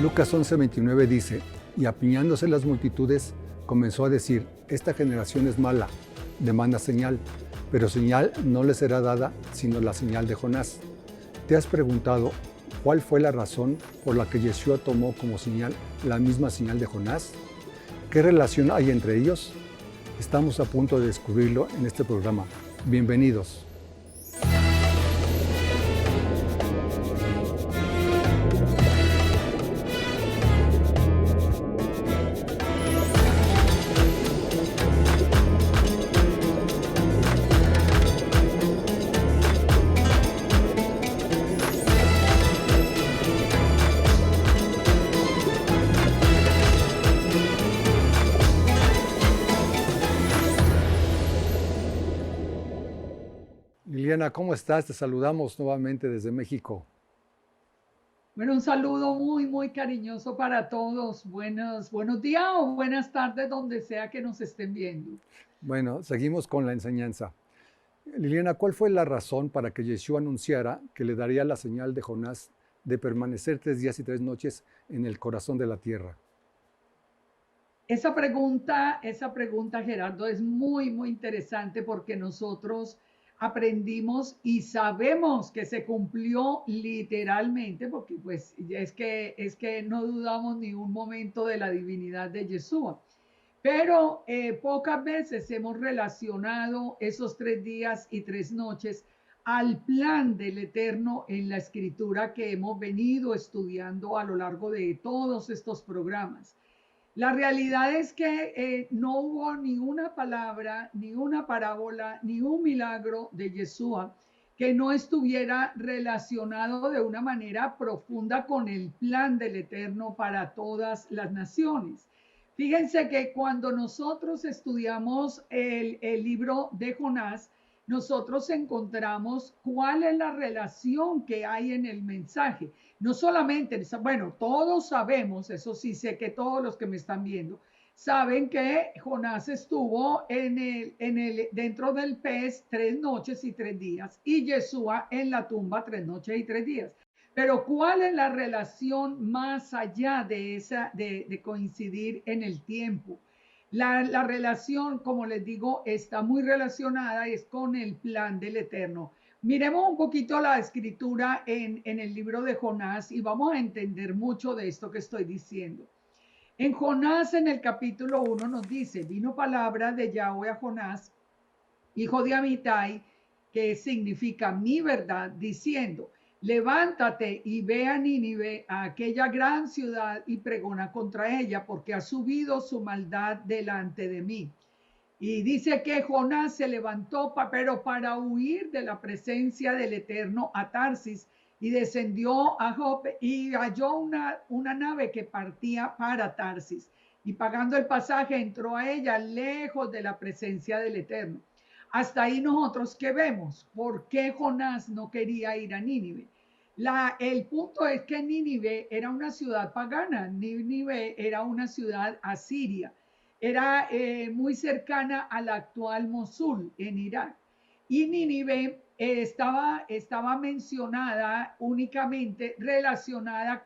Lucas 11:29 dice, y apiñándose las multitudes, comenzó a decir, esta generación es mala, demanda señal, pero señal no le será dada, sino la señal de Jonás. ¿Te has preguntado cuál fue la razón por la que Yeshua tomó como señal la misma señal de Jonás? ¿Qué relación hay entre ellos? Estamos a punto de descubrirlo en este programa. Bienvenidos. Liliana, ¿cómo estás? Te saludamos nuevamente desde México. Bueno, un saludo muy cariñoso para todos. Buenos días o buenas tardes, donde sea que nos estén viendo. Bueno, seguimos con la enseñanza. Liliana, ¿cuál fue la razón para que Yeshua anunciara que le daría la señal de Jonás de permanecer 3 días y 3 noches en el corazón de la tierra? Esa pregunta, Gerardo, es muy interesante porque nosotros aprendimos y sabemos que se cumplió literalmente, porque pues es que no dudamos ni un momento de la divinidad de Yeshua. Pero pocas veces hemos relacionado esos 3 días y 3 noches al plan del Eterno en la escritura que hemos venido estudiando a lo largo de todos estos programas. La realidad es que no hubo ni una palabra, ni una parábola, ni un milagro de Yeshua que no estuviera relacionado de una manera profunda con el plan del Eterno para todas las naciones. Fíjense que cuando nosotros estudiamos el libro de Jonás, nosotros encontramos cuál es la relación que hay en el mensaje. No solamente, bueno, todos sabemos, eso sí, sé que todos los que me están viendo saben que Jonás estuvo dentro del pez 3 noches y 3 días y Yeshua en la tumba 3 noches y 3 días. Pero ¿cuál es la relación más allá de esa, de coincidir en el tiempo? La relación, como les digo, está muy relacionada, es con el plan del Eterno. Miremos un poquito la escritura en el libro de Jonás y vamos a entender mucho de esto que estoy diciendo. En Jonás, en el capítulo 1, nos dice, vino palabra de Yahweh a Jonás, hijo de Amitai, que significa mi verdad, diciendo, levántate y ve a Nínive, a aquella gran ciudad, y pregona contra ella, porque ha subido su maldad delante de mí. Y dice que Jonás se levantó, pero para huir de la presencia del Eterno a Tarsis, y descendió a Jope y halló una nave que partía para Tarsis. Y pagando el pasaje entró a ella lejos de la presencia del Eterno. Hasta ahí nosotros que vemos, ¿por qué Jonás no quería ir a Nínive? El punto es que Nínive era una ciudad pagana, Nínive era una ciudad asiria, era muy cercana a la actual Mosul en Irak. Y Nínive estaba mencionada únicamente relacionada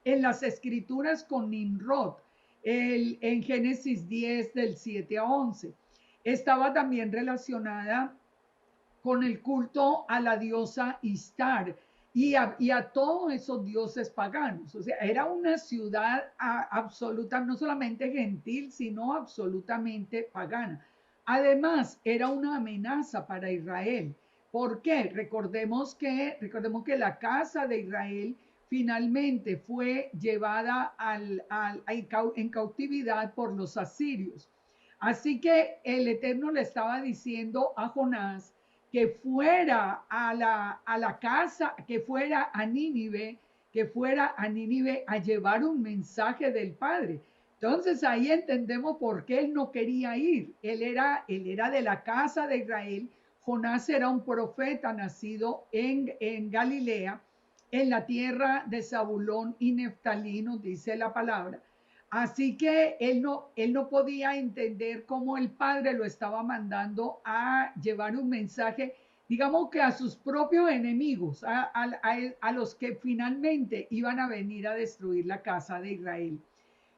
en las escrituras con Nimrod, en Génesis 10 del 7 a 11. Estaba también relacionada con el culto a la diosa Istar y a todos esos dioses paganos. O sea, era una ciudad absoluta, no solamente gentil, sino absolutamente pagana. Además, era una amenaza para Israel. ¿Por qué? Recordemos que la casa de Israel finalmente fue llevada en cautividad por los asirios. Así que el Eterno le estaba diciendo a Jonás que fuera a la casa, que fuera a Nínive, a llevar un mensaje del Padre. Entonces ahí entendemos por qué él no quería ir. Él era de la casa de Israel. Jonás era un profeta nacido en Galilea, en la tierra de Zabulón y Neftalí, nos dice la palabra. Así que él no podía entender cómo el Padre lo estaba mandando a llevar un mensaje digamos que a sus propios enemigos, a los que finalmente iban a venir a destruir la casa de Israel.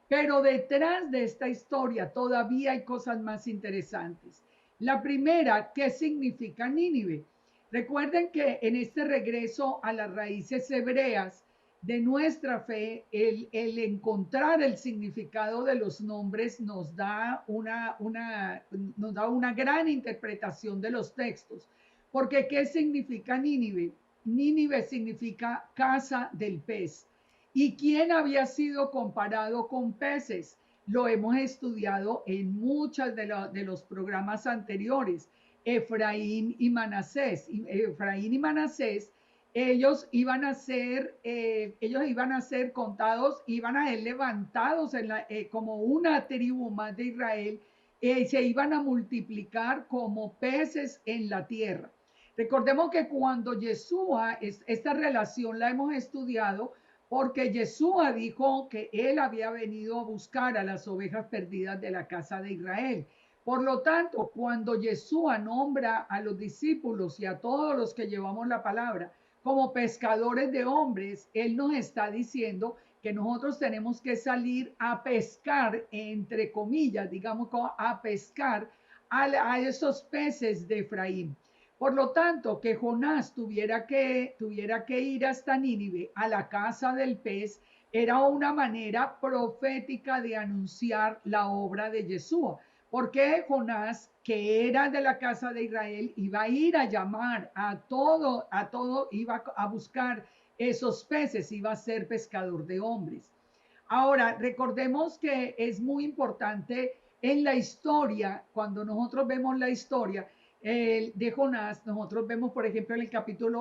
Pero detrás de esta historia todavía hay cosas más interesantes. La primera, ¿qué significa Nínive? Recuerden que en este regreso a las raíces hebreas de nuestra fe, encontrar el significado de los nombres nos da una gran interpretación de los textos. Porque ¿qué significa Nínive? Nínive significa casa del pez. ¿Y quién había sido comparado con peces? Lo hemos estudiado en muchos de los programas anteriores. Efraín y Manasés. Efraín y Manasés, ellos iban a ser contados, iban a ser levantados como una tribu más de Israel, se iban a multiplicar como peces en la tierra. Recordemos que cuando Yeshua, esta relación la hemos estudiado, porque Yeshua dijo que él había venido a buscar a las ovejas perdidas de la casa de Israel. Por lo tanto, cuando Yeshua nombra a los discípulos y a todos los que llevamos la palabra como pescadores de hombres, él nos está diciendo que nosotros tenemos que salir a pescar, entre comillas, digamos, a pescar a esos peces de Efraín. Por lo tanto, que Jonás tuviera que ir hasta Nínive, a la casa del pez, era una manera profética de anunciar la obra de Yeshua. Porque Jonás, que era de la casa de Israel, iba a ir a llamar a todo, iba a buscar esos peces, iba a ser pescador de hombres. Ahora, recordemos que es muy importante en la historia, cuando nosotros vemos la historia, de Jonás, nosotros vemos, por ejemplo,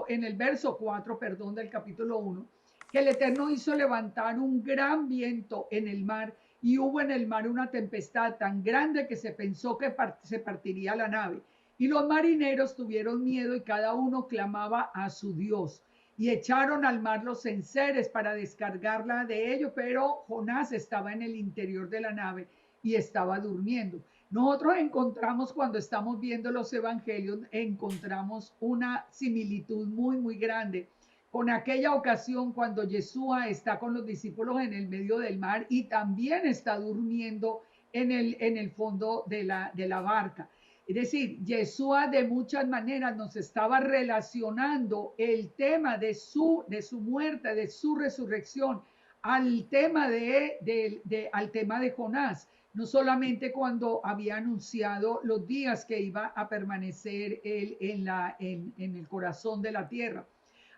en el verso 4, perdón, del capítulo 1, que el Eterno hizo levantar un gran viento en el mar y hubo en el mar una tempestad tan grande que se pensó que se partiría la nave. Y los marineros tuvieron miedo y cada uno clamaba a su Dios. Y echaron al mar los enseres para descargarla de ellos, pero Jonás estaba en el interior de la nave y estaba durmiendo. Nosotros encontramos, cuando estamos viendo los evangelios, encontramos una similitud muy, muy grande con aquella ocasión cuando Yeshua está con los discípulos en el medio del mar y también está durmiendo en el fondo de la barca. Es decir, Yeshua de muchas maneras nos estaba relacionando el tema de su muerte, de su resurrección, al tema al tema de Jonás. No solamente cuando había anunciado los días que iba a permanecer él en el corazón de la tierra.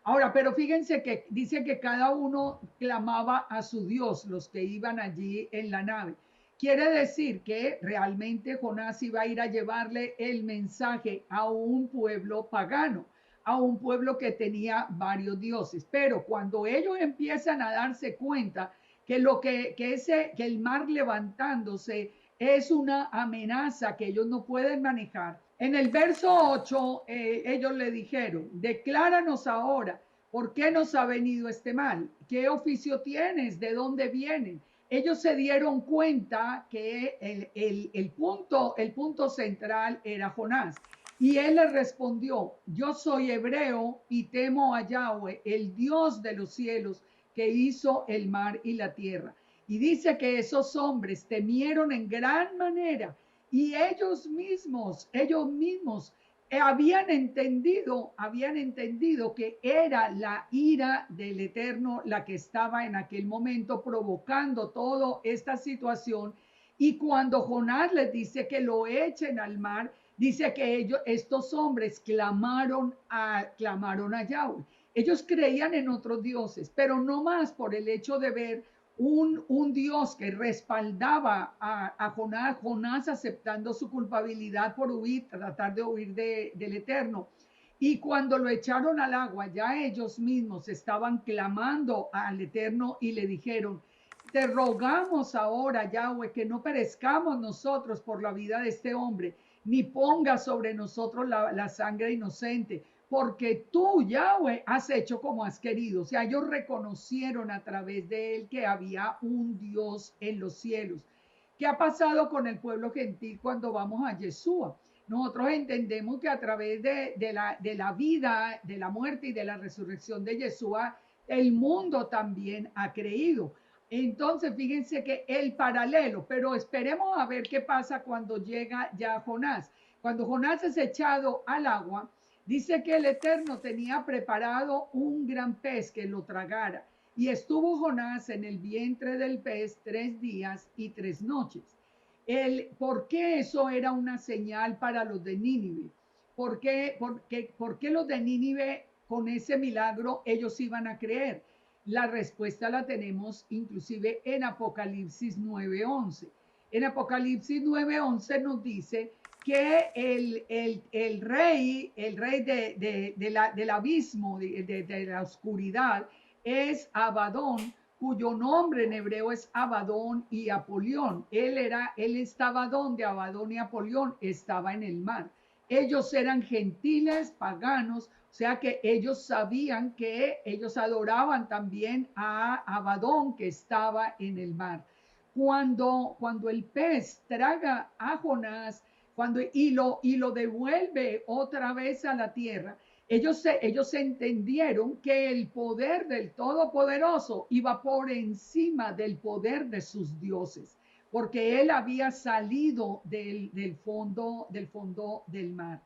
Ahora, pero fíjense que dice que cada uno clamaba a su Dios, los que iban allí en la nave. Quiere decir que realmente Jonás iba a ir a llevarle el mensaje a un pueblo pagano, a un pueblo que tenía varios dioses. Pero cuando ellos empiezan a darse cuenta que el mar levantándose es una amenaza que ellos no pueden manejar. En el verso 8, ellos le dijeron, decláranos ahora, ¿por qué nos ha venido este mal? ¿Qué oficio tienes? ¿De dónde vienen? Ellos se dieron cuenta que el punto central era Jonás. Y él le respondió, yo soy hebreo y temo a Yahweh, el Dios de los cielos, que hizo el mar y la tierra. Y dice que esos hombres temieron en gran manera y ellos mismos habían entendido que era la ira del Eterno la que estaba en aquel momento provocando toda esta situación. Y cuando Jonás les dice que lo echen al mar, dice que estos hombres clamaron a Yahweh. Ellos creían en otros dioses, pero no más por el hecho de ver un Dios que respaldaba a Jonás aceptando su culpabilidad por tratar de huir del Eterno. Y cuando lo echaron al agua, ya ellos mismos estaban clamando al Eterno y le dijeron, te rogamos ahora, Yahweh, que no perezcamos nosotros por la vida de este hombre, ni ponga sobre nosotros la sangre inocente, porque tú, Yahweh, has hecho como has querido. O sea, ellos reconocieron a través de él que había un Dios en los cielos. ¿Qué ha pasado con el pueblo gentil cuando vamos a Yeshua? nosotros entendemos que a través de la vida, de la muerte y de la resurrección de Yeshua, el mundo también ha creído. Entonces, fíjense que el paralelo, pero esperemos a ver qué pasa cuando llega ya Jonás. Cuando Jonás es echado al agua, dice que el Eterno tenía preparado un gran pez que lo tragara. Y estuvo Jonás en el vientre del pez 3 días y 3 noches. ¿Por qué eso era una señal para los de Nínive? ¿Por qué los de Nínive con ese milagro ellos iban a creer? La respuesta la tenemos inclusive en Apocalipsis 9:11. En Apocalipsis 9:11 nos dice que el rey del abismo, de la oscuridad, es Abadón, cuyo nombre en hebreo es Abadón y Apolión. Él estaba donde Abadón y Apolión estaba en el mar. Ellos eran gentiles, paganos, o sea que ellos sabían que ellos adoraban también a Abadón que estaba en el mar. Cuando el pez traga a Jonás y lo devuelve otra vez a la tierra, ellos entendieron que el poder del Todopoderoso iba por encima del poder de sus dioses, porque él había salido del fondo del mar.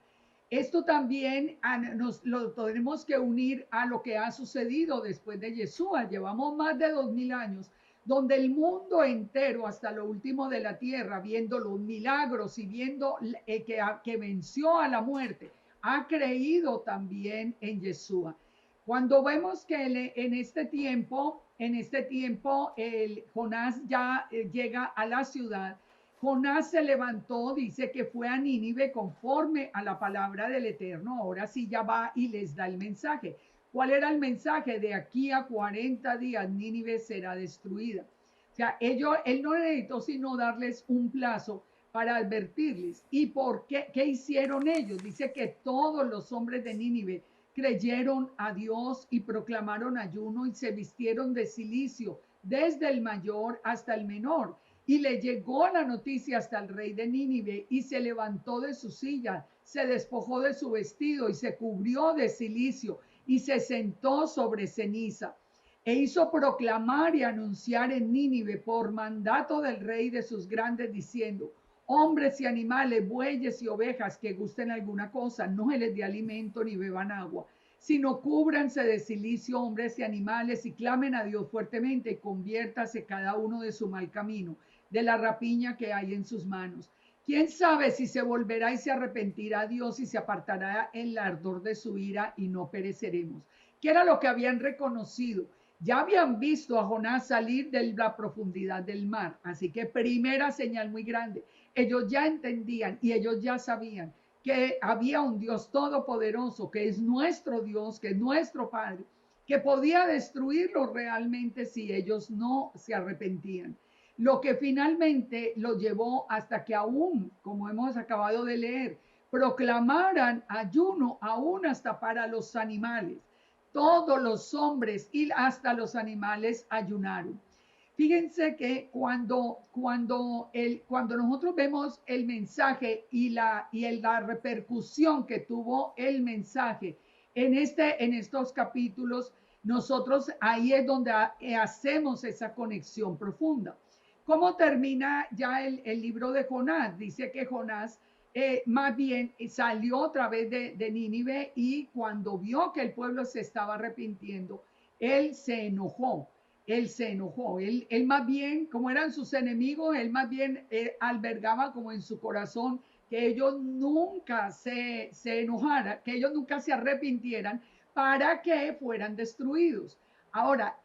Esto también nos lo tenemos que unir a lo que ha sucedido después de Yeshua. Llevamos más de 2000 años donde el mundo entero, hasta lo último de la tierra, viendo los milagros y viendo que venció a la muerte, ha creído también en Yeshua. Cuando vemos que en este tiempo, Jonás ya llega a la ciudad. Jonás se levantó, dice que fue a Nínive conforme a la palabra del Eterno. Ahora sí ya va y les da el mensaje. ¿Cuál era el mensaje? De aquí a 40 días Nínive será destruida. O sea, él no necesitó sino darles un plazo para advertirles. ¿Y por qué? ¿Qué hicieron ellos? Dice que todos los hombres de Nínive creyeron a Dios y proclamaron ayuno y se vistieron de cilicio, desde el mayor hasta el menor. Y le llegó la noticia hasta el rey de Nínive y se levantó de su silla, se despojó de su vestido y se cubrió de cilicio y se sentó sobre ceniza. E hizo proclamar y anunciar en Nínive por mandato del rey de sus grandes, diciendo: hombres y animales, bueyes y ovejas que gusten alguna cosa, no se les dé alimento ni beban agua, sino cúbranse de cilicio hombres y animales y clamen a Dios fuertemente y conviértase cada uno de su mal camino, de la rapiña que hay en sus manos. ¿Quién sabe si se volverá y se arrepentirá Dios y se apartará el ardor de su ira y no pereceremos? ¿Qué era lo que habían reconocido? Ya habían visto a Jonás salir de la profundidad del mar, así que primera señal muy grande. Ellos ya entendían y ellos ya sabían que había un Dios todopoderoso, que es nuestro Dios, que es nuestro Padre, que podía destruirlos realmente si ellos no se arrepentían. Lo que finalmente lo llevó hasta que aún, como hemos acabado de leer, proclamaran ayuno aún hasta para los animales. Todos los hombres y hasta los animales ayunaron. Fíjense que cuando nosotros vemos el mensaje y la repercusión que tuvo el mensaje en estos capítulos, nosotros ahí es donde hacemos esa conexión profunda. ¿Cómo termina ya el libro de Jonás? Dice que Jonás más bien salió otra vez de Nínive y cuando vio que el pueblo se estaba arrepintiendo, él se enojó. Él más bien, como eran sus enemigos, él más bien albergaba como en su corazón que ellos nunca se enojaran, que ellos nunca se arrepintieran para que fueran destruidos. Ahora,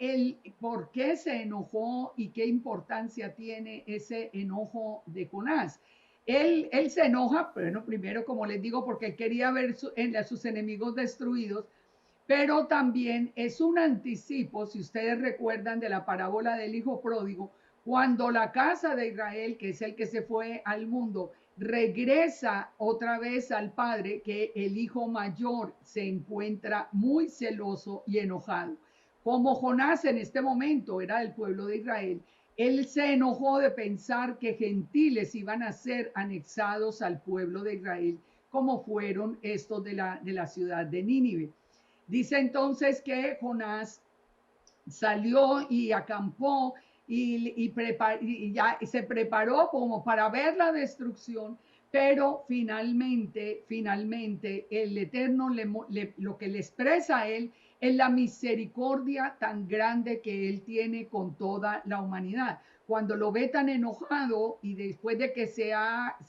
¿por qué se enojó y qué importancia tiene ese enojo de Jonás? Él se enoja, bueno, primero, como les digo, porque él quería ver sus enemigos destruidos, pero también es un anticipo, si ustedes recuerdan, de la parábola del hijo pródigo, cuando la casa de Israel, que es el que se fue al mundo, regresa otra vez al padre, que el hijo mayor se encuentra muy celoso y enojado. Como Jonás en este momento era del pueblo de Israel, él se enojó de pensar que gentiles iban a ser anexados al pueblo de Israel, como fueron estos de la ciudad de Nínive. Dice entonces que Jonás salió y acampó y ya se preparó como para ver la destrucción, pero finalmente el Eterno lo que le expresa a él es la misericordia tan grande que él tiene con toda la humanidad. Cuando lo ve tan enojado y después de que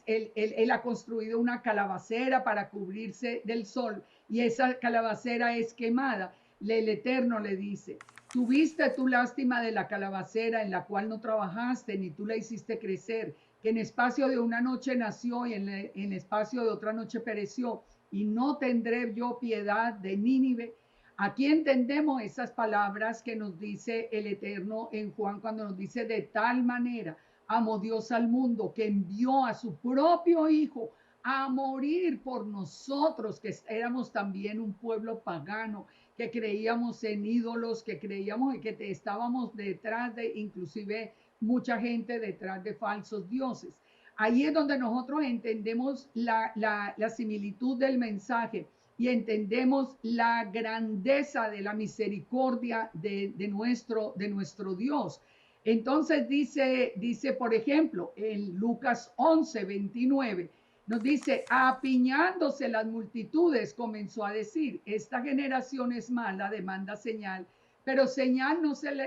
él ha construido una calabacera para cubrirse del sol y esa calabacera es quemada, el Eterno le dice: tuviste tu lástima de la calabacera en la cual no trabajaste, ni tú la hiciste crecer, que en espacio de una noche nació y en espacio de otra noche pereció, y no tendré yo piedad de Nínive. Aquí entendemos esas palabras que nos dice el Eterno en Juan, cuando nos dice: de tal manera amó Dios al mundo que envió a su propio Hijo a morir por nosotros, que éramos también un pueblo pagano, que creíamos en ídolos, que creíamos que estábamos detrás de, inclusive mucha gente detrás de falsos dioses. Ahí es donde nosotros entendemos la similitud del mensaje y entendemos la grandeza de la misericordia de nuestro Dios. Entonces dice, por ejemplo, en Lucas 11:29, nos dice: apiñándose las multitudes, comenzó a decir: esta generación es mala, demanda señal, pero señal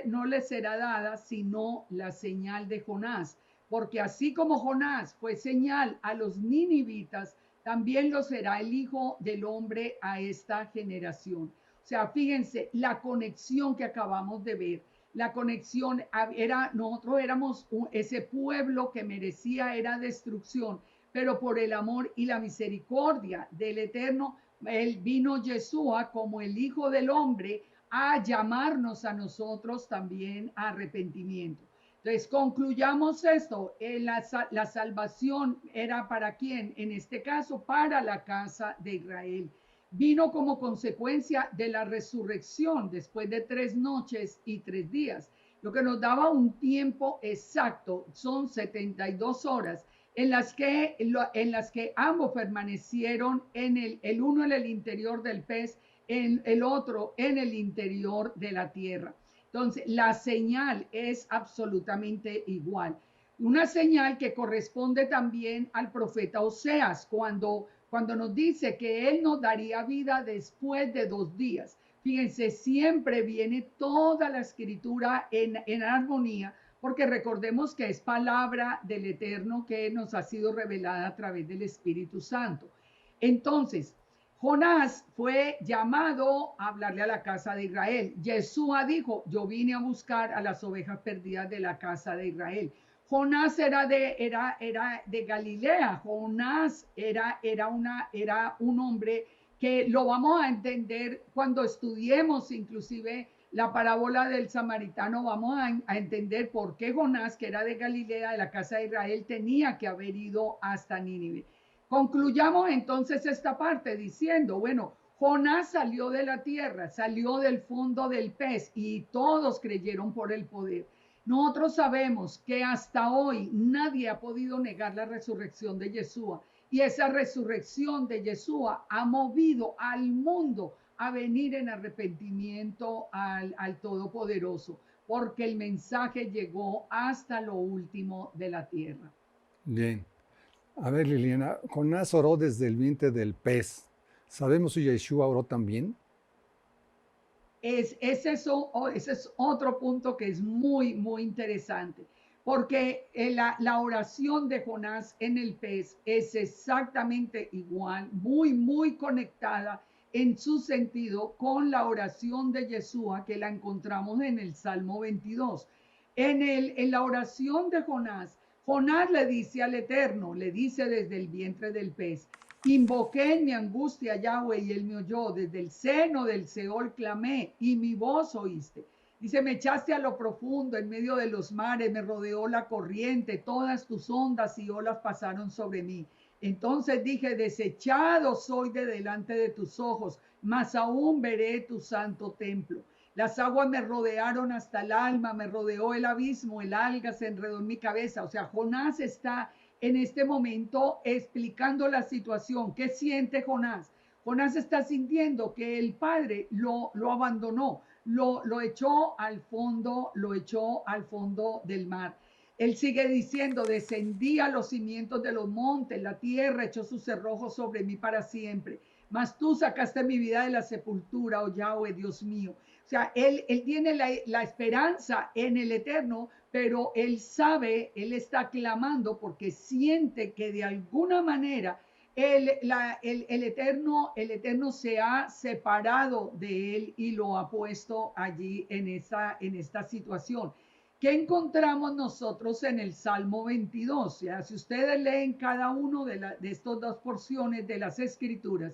no le será dada sino la señal de Jonás, porque así como Jonás fue señal a los ninivitas, también lo será el Hijo del Hombre a esta generación. O sea, fíjense la conexión que acabamos de ver. La conexión nosotros éramos ese pueblo que merecía era destrucción, pero por el amor y la misericordia del Eterno, él vino Yeshua como el Hijo del Hombre a llamarnos a nosotros también a arrepentimiento. Entonces, concluyamos esto: la salvación era para quién, en este caso para la casa de Israel. Vino como consecuencia de la resurrección después de 3 noches y 3 días, lo que nos daba un tiempo exacto, son 72 horas, en las que ambos permanecieron el uno en el interior del pez, el otro en el interior de la tierra. Entonces, la señal es absolutamente igual. Una señal que corresponde también al profeta Oseas, cuando nos dice que él nos daría vida después de 2 días. Fíjense, siempre viene toda la escritura en armonía, porque recordemos que es palabra del Eterno que nos ha sido revelada a través del Espíritu Santo. Entonces, Jonás fue llamado a hablarle a la casa de Israel. Yeshua dijo: yo vine a buscar a las ovejas perdidas de la casa de Israel. Jonás era de Galilea. Jonás era un hombre que lo vamos a entender cuando estudiemos inclusive la parábola del samaritano. Vamos a entender por qué Jonás, que era de Galilea, de la casa de Israel, tenía que haber ido hasta Nínive. Concluyamos entonces esta parte diciendo: bueno, Jonás salió de la tierra, salió del fondo del pez y todos creyeron por el poder. Nosotros sabemos que hasta hoy nadie ha podido negar la resurrección de Yeshua, y esa resurrección de Yeshua ha movido al mundo a venir en arrepentimiento al Todopoderoso, porque el mensaje llegó hasta lo último de la tierra. Bien. A ver, Liliana, Jonás oró desde el vientre del pez. ¿Sabemos si Yeshua oró también? Ese es otro punto que es muy, muy interesante, porque la oración de Jonás en el pez es exactamente igual, muy, muy conectada en su sentido con la oración de Yeshua, que la encontramos en el Salmo 22. En la oración de Jonás, Jonás le dice al Eterno, le dice desde el vientre del pez: invoqué en mi angustia a Yahweh y él me oyó, desde el seno del Seol clamé y mi voz oíste. Dice: me echaste a lo profundo, en medio de los mares, me rodeó la corriente, todas tus ondas y olas pasaron sobre mí. Entonces dije: desechado soy de delante de tus ojos, mas aún veré tu santo templo. Las aguas me rodearon hasta el alma, me rodeó el abismo, el alga se enredó en mi cabeza. O sea, Jonás está en este momento explicando la situación. ¿Qué siente Jonás? Jonás está sintiendo que el padre lo abandonó, lo echó al fondo, lo echó al fondo del mar. Él sigue diciendo, descendí a los cimientos de los montes, la tierra echó sus cerrojos sobre mí para siempre. Mas tú sacaste mi vida de la sepultura, oh Yahweh, Dios mío. O sea, él tiene la esperanza en el eterno, pero él sabe, él está clamando porque siente que de alguna manera el eterno se ha separado de él y lo ha puesto allí en esta situación. ¿Qué encontramos nosotros en el Salmo 22? O sea, si ustedes leen cada uno de estas dos porciones de las Escrituras,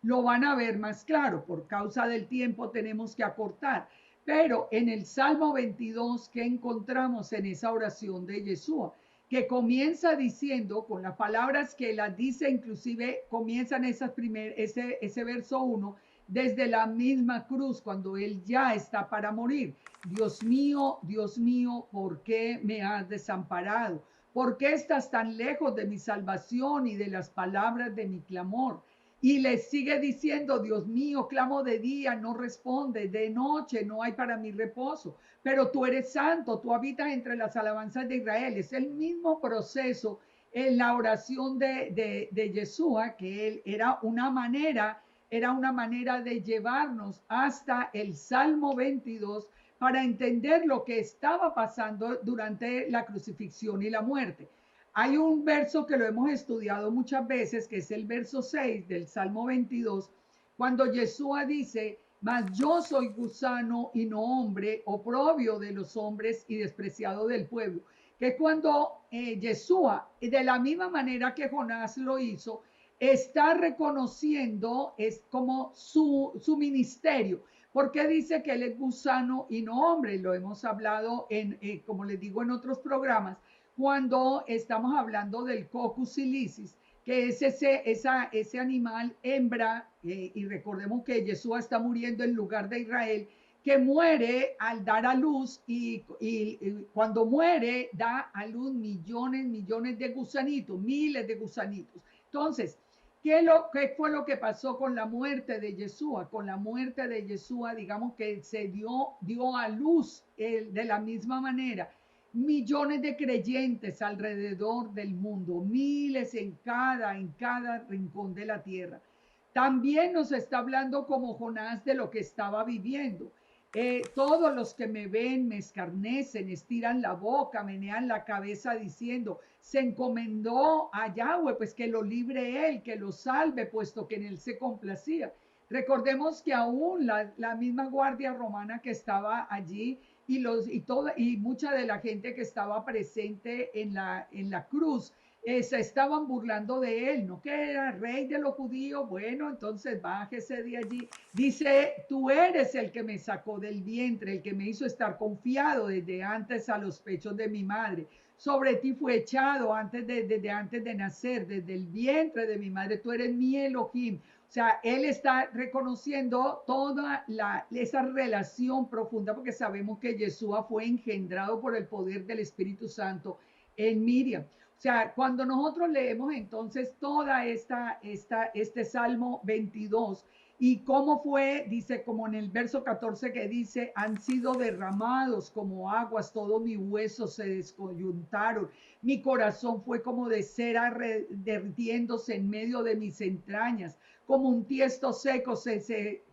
lo van a ver más claro. Por causa del tiempo tenemos que acortar. Pero en el Salmo 22, ¿qué encontramos en esa oración de Yeshua? Que comienza diciendo, con las palabras que las dice, inclusive comienzan ese verso 1, desde la misma cruz, cuando él ya está para morir. Dios mío, ¿por qué me has desamparado? ¿Por qué estás tan lejos de mi salvación y de las palabras de mi clamor? Y le sigue diciendo, Dios mío, clamo de día, no responde, de noche no hay para mi reposo, pero tú eres santo, tú habitas entre las alabanzas de Israel. Es el mismo proceso en la oración de Yeshua, que él era una manera de llevarnos hasta el Salmo 22 para entender lo que estaba pasando durante la crucifixión y la muerte. Hay un verso que lo hemos estudiado muchas veces, que es el verso 6 del Salmo 22, cuando Yeshua dice, mas yo soy gusano y no hombre, oprobio de los hombres y despreciado del pueblo. Que cuando Yeshua, de la misma manera que Jonás lo hizo, está reconociendo es como su ministerio. Porque dice que él es gusano y no hombre. Lo hemos hablado como les digo, en otros programas, cuando estamos hablando del Coccus silicis, que es ese animal hembra, y recordemos que Yeshua está muriendo en lugar de Israel, que muere al dar a luz y cuando muere da a luz millones de gusanitos, miles de gusanitos. Entonces, ¿qué fue lo que pasó con la muerte de Yeshua? Con la muerte de Yeshua, digamos que se dio a luz de la misma manera millones de creyentes alrededor del mundo, miles en cada rincón de la tierra. También nos está hablando como Jonás de lo que estaba viviendo. Todos los que me ven me escarnecen, estiran la boca, menean la cabeza diciendo, se encomendó a Yahweh, pues que lo libre él, que lo salve, puesto que en él se complacía. Recordemos que aún la misma guardia romana que estaba allí y mucha de la gente que estaba presente en la cruz se estaban burlando de él, ¿no? Que era rey de los judíos. Bueno, entonces bájese de allí. Dice, tú eres el que me sacó del vientre, el que me hizo estar confiado desde antes a los pechos de mi madre. Sobre ti fue echado desde antes de nacer, desde el vientre de mi madre. Tú eres mi Elohim. O sea, él está reconociendo toda esa relación profunda, porque sabemos que Yeshua fue engendrado por el poder del Espíritu Santo en Miriam. O sea, cuando nosotros leemos entonces toda este Salmo 22 y cómo fue, dice, como en el verso 14 que dice, han sido derramados como aguas, todos mis huesos se descoyuntaron, mi corazón fue como de cera derritiéndose en medio de mis entrañas, como un tiesto seco,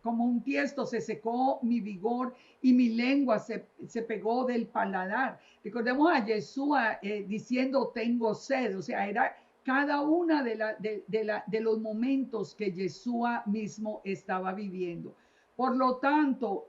como un tiesto se secó mi vigor y mi lengua se pegó del paladar. Recordemos a Yeshua diciendo tengo sed, o sea, era cada una de los momentos que Yeshua mismo estaba viviendo. Por lo tanto,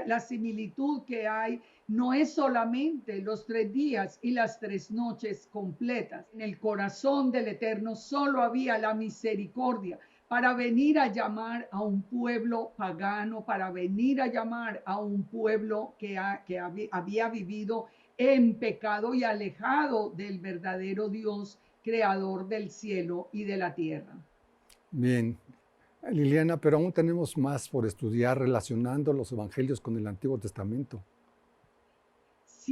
la similitud que hay no es solamente los 3 días y las 3 noches completas. En el corazón del Eterno solo había la misericordia para venir a llamar a un pueblo pagano, para venir a llamar a un pueblo que había vivido en pecado y alejado del verdadero Dios, creador del cielo y de la tierra. Bien, Liliana, pero aún tenemos más por estudiar relacionando los evangelios con el Antiguo Testamento.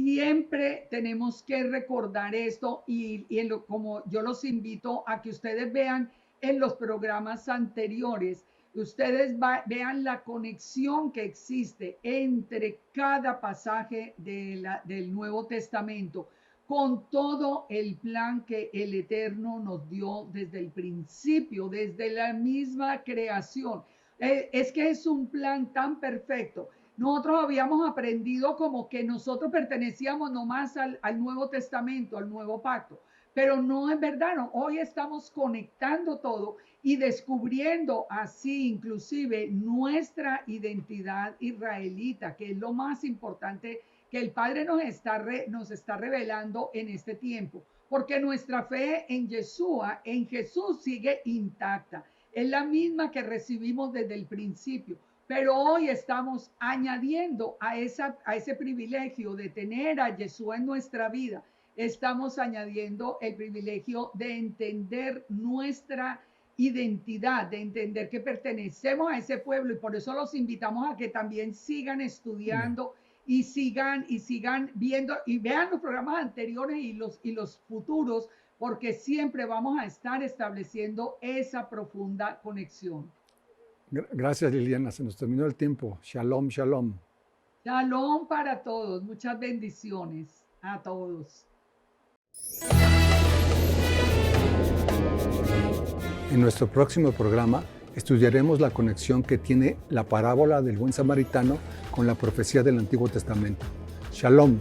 siempre tenemos que recordar esto como yo los invito a que ustedes vean en los programas anteriores, ustedes vean la conexión que existe entre cada pasaje del Nuevo Testamento con todo el plan que el Eterno nos dio desde el principio, desde la misma creación. Es que es un plan tan perfecto. Nosotros habíamos aprendido como que nosotros pertenecíamos nomás al Nuevo Testamento, al Nuevo Pacto, pero no es verdad. No. Hoy estamos conectando todo y descubriendo así inclusive nuestra identidad israelita, que es lo más importante que el Padre nos está revelando en este tiempo, porque nuestra fe en Yeshua, en Jesús, sigue intacta. Es la misma que recibimos desde el principio, pero hoy estamos añadiendo a ese privilegio de tener a Yeshua en nuestra vida, estamos añadiendo el privilegio de entender nuestra identidad, de entender que pertenecemos a ese pueblo, y por eso los invitamos a que también sigan estudiando y sigan viendo y vean los programas anteriores y los futuros, porque siempre vamos a estar estableciendo esa profunda conexión. Gracias, Liliana. Se nos terminó el tiempo. Shalom, shalom. Shalom para todos. Muchas bendiciones a todos. En nuestro próximo programa estudiaremos la conexión que tiene la parábola del buen samaritano con la profecía del Antiguo Testamento. Shalom.